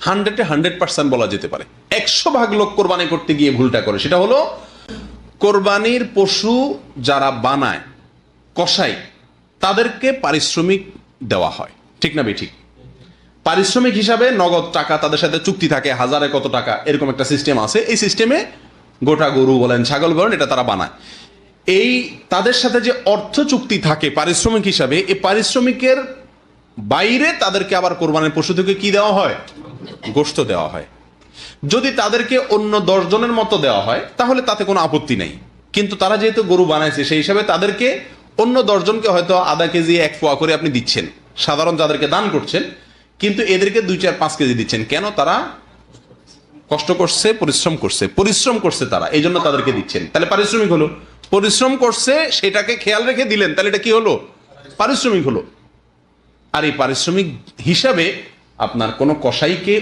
100% বলা যেতে পারে। 100% লোক কোরবানি করতে গিয়ে ভুলটা করে, সেটা হলো কোরবানির পশু যারা বানায়, কসাই, তাদেরকে পারিশ্রমিক দেওয়া হয়, ঠিক না ঠিক? পারিশ্রমিক হিসাবে নগদ টাকা, তাদের সাথে চুক্তি থাকে, হাজারে কত টাকা, এরকম একটা সিস্টেম আছে। এই সিস্টেমে গোটা গরু বলেন, ছাগল বলেন, এটা তারা বানায়। এই তাদের সাথে যে অর্থ চুক্তি থাকে পারিশ্রমিক হিসাবে, এই পারিশ্রমিকের বাইরে তাদেরকে আবার কোরবানির পশু থেকে কি দেওয়া হয়? গোশত দেওয়া হয়। যদি তাদেরকে অন্য 10 জনের মতো দেওয়া হয় তাহলে তাতে কোনো আপত্তি নেই, কিন্তু তারা যেহেতু গরু বানাইছে সেই হিসাবে তাদেরকে অন্য 10 জনকে হয়তো আধা কেজি 1 পোয়া করে আপনি দিচ্ছেন, সাধারণ যাদেরকে দান করছেন, কিন্তু এদেরকে 2, 4, 5 কেজি দিচ্ছেন। কেন? তারা কষ্ট করছে, পরিশ্রম করছে তারা, এই জন্য তাদেরকে দিচ্ছেন। তাহলে পারিশ্রমিক হলো। পরিশ্রম করছে সেটাকে খেয়াল রেখে দিলেন, তাহলে এটা কি হলো? পারিশ্রমিক হলো। আর এই পারিশ্রমিক হিসাবে আপনার কোনো কসাইকে